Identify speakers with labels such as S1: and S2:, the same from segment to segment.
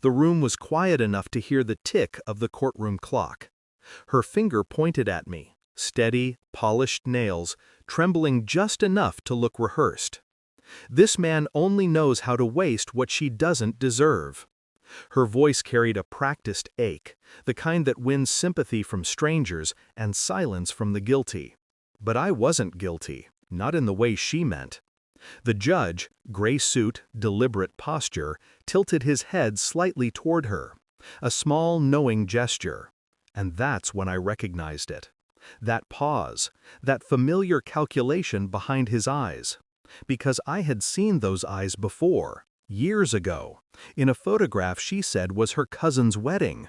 S1: The room was quiet enough to hear the tick of the courtroom clock. Her finger pointed at me, steady, polished nails, trembling just enough to look rehearsed. This man only knows how to waste what she doesn't deserve. Her voice carried a practiced ache, the kind that wins sympathy from strangers and silence from the guilty. But I wasn't guilty, not in the way she meant. The judge, gray suit, deliberate posture, tilted his head slightly toward her, a small, knowing gesture. And that's when I recognized it. That pause, that familiar calculation behind his eyes. Because I had seen those eyes before, years ago, in a photograph she said was her cousin's wedding.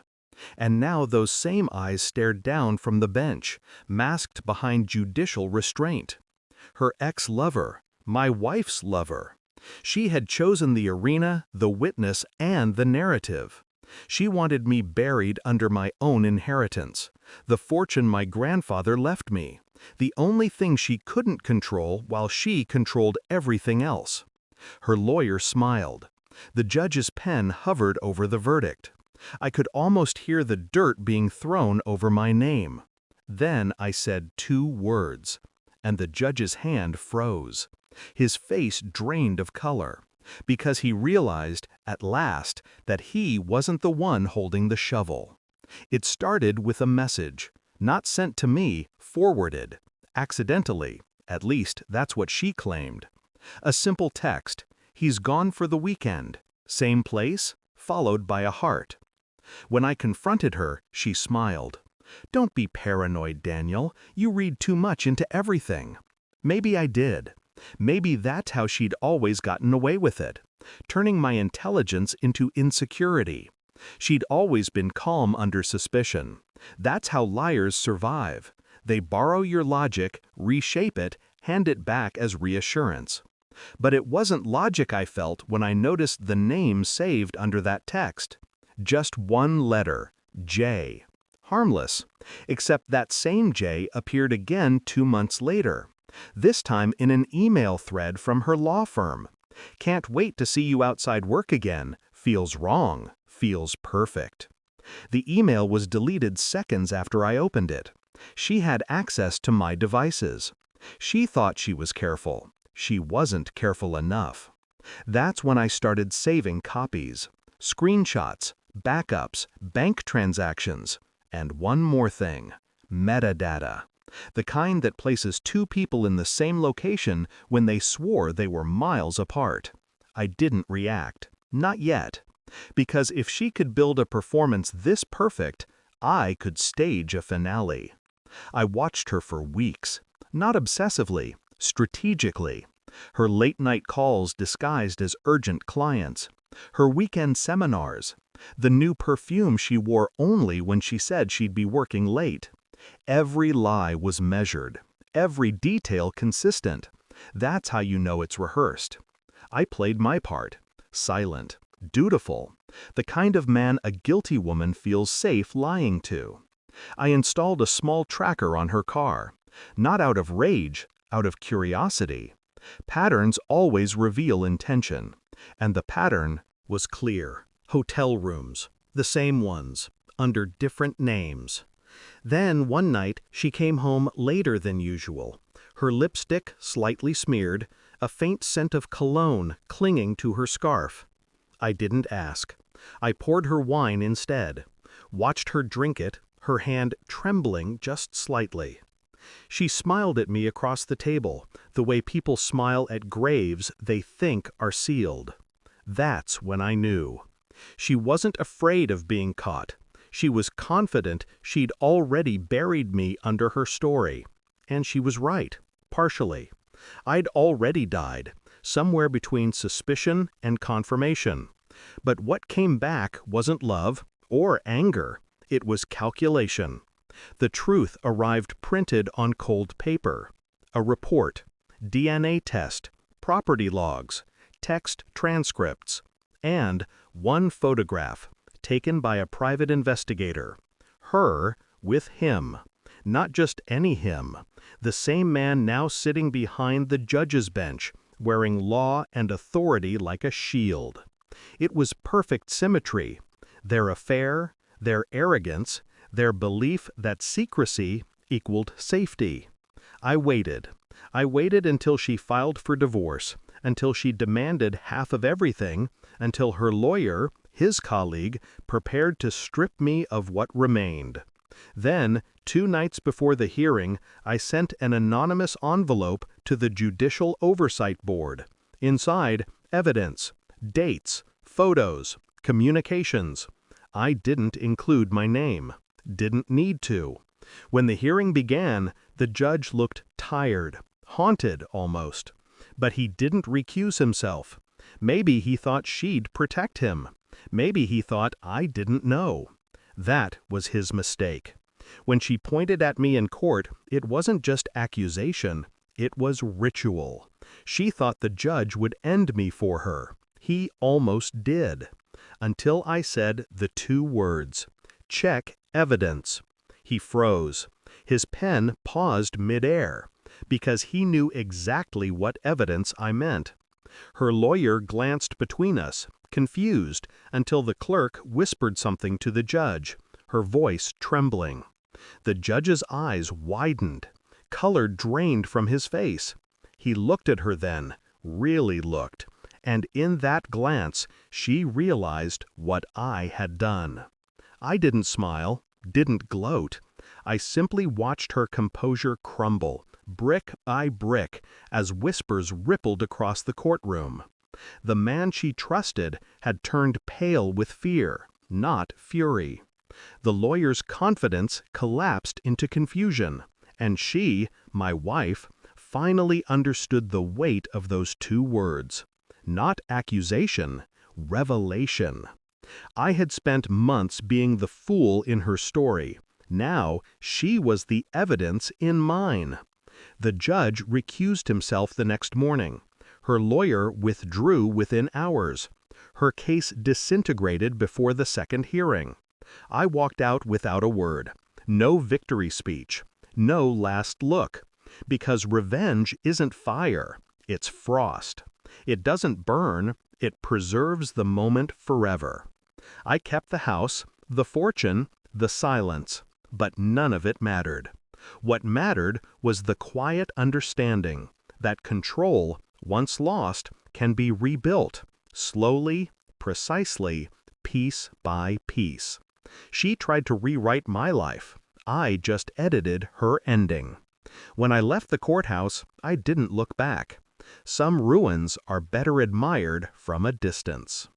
S1: And now those same eyes stared down from the bench, masked behind judicial restraint. Her ex-lover, my wife's lover. She had chosen the arena, the witness, and the narrative. She wanted me buried under my own inheritance, the fortune my grandfather left me, the only thing she couldn't control while she controlled everything else. Her lawyer smiled. The judge's pen hovered over the verdict. I could almost hear the dirt being thrown over my name. Then I said 2 words, and the judge's hand froze. His face drained of color, because he realized, at last, that he wasn't the one holding the shovel. It started with a message, not sent to me, forwarded, accidentally, at least that's what she claimed. A simple text, "He's gone for the weekend, same place," followed by a heart. When I confronted her, she smiled. "Don't be paranoid, Daniel. You read too much into everything." Maybe I did. Maybe that's how she'd always gotten away with it, turning my intelligence into insecurity. She'd always been calm under suspicion. That's how liars survive. They borrow your logic, reshape it, hand it back as reassurance. But it wasn't logic I felt when I noticed the name saved under that text. Just one letter, J. Harmless. Except that same J appeared again 2 months later. This time in an email thread from her law firm. "Can't wait to see you outside work again. Feels wrong. Feels perfect." The email was deleted seconds after I opened it. She had access to my devices. She thought she was careful. She wasn't careful enough. That's when I started saving copies. Screenshots, backups, bank transactions. And one more thing. Metadata. The kind that places 2 people in the same location when they swore they were miles apart. I didn't react. Not yet. Because if she could build a performance this perfect, I could stage a finale. I watched her for weeks. Not obsessively, strategically. Her late-night calls disguised as urgent clients. Her weekend seminars. The new perfume she wore only when she said she'd be working late. Every lie was measured, every detail consistent. That's how you know it's rehearsed. I played my part, silent, dutiful, the kind of man a guilty woman feels safe lying to. I installed a small tracker on her car, not out of rage, out of curiosity. Patterns always reveal intention, and the pattern was clear. Hotel rooms, the same ones, under different names. Then, one night, she came home later than usual, her lipstick slightly smeared, a faint scent of cologne clinging to her scarf. I didn't ask. I poured her wine instead, watched her drink it, her hand trembling just slightly. She smiled at me across the table, the way people smile at graves they think are sealed. That's when I knew. She wasn't afraid of being caught. She was confident she'd already buried me under her story. And she was right, partially. I'd already died, somewhere between suspicion and confirmation. But what came back wasn't love or anger. It was calculation. The truth arrived printed on cold paper. A report, DNA test, property logs, text transcripts, and one photograph, taken by a private investigator. Her with him. Not just any him. The same man now sitting behind the judge's bench, wearing law and authority like a shield. It was perfect symmetry. Their affair, their arrogance, their belief that secrecy equaled safety. I waited. I waited until she filed for divorce, until she demanded half of everything, until her lawyer, his colleague, prepared to strip me of what remained. Then, 2 nights before the hearing, I sent an anonymous envelope to the Judicial Oversight Board. Inside, evidence, dates, photos, communications. I didn't include my name. Didn't need to. When the hearing began, the judge looked tired, haunted almost. But he didn't recuse himself. Maybe he thought she'd protect him. Maybe he thought I didn't know. That was his mistake. When she pointed at me in court, it wasn't just accusation, it was ritual. She thought the judge would end me for her. He almost did. Until I said the 2 words, "Check evidence." He froze. His pen paused midair, because he knew exactly what evidence I meant. Her lawyer glanced between us, confused, until the clerk whispered something to the judge, her voice trembling. The judge's eyes widened. Color drained from his face. He looked at her then, really looked, and in that glance she realized what I had done. I didn't smile, didn't gloat. I simply watched her composure crumble, brick by brick, as whispers rippled across the courtroom. The man she trusted had turned pale with fear, not fury. The lawyer's confidence collapsed into confusion, and she, my wife, finally understood the weight of those 2 words. Not accusation, revelation. I had spent months being the fool in her story. Now she was the evidence in mine. The judge recused himself the next morning. Her lawyer withdrew within hours. Her case disintegrated before the second hearing. I walked out without a word. No victory speech. No last look. Because revenge isn't fire. It's frost. It doesn't burn. It preserves the moment forever. I kept the house, the fortune, the silence. But none of it mattered. What mattered was the quiet understanding that control, once lost, can be rebuilt, slowly, precisely, piece by piece. She tried to rewrite my life. I just edited her ending. When I left the courthouse, I didn't look back. Some ruins are better admired from a distance.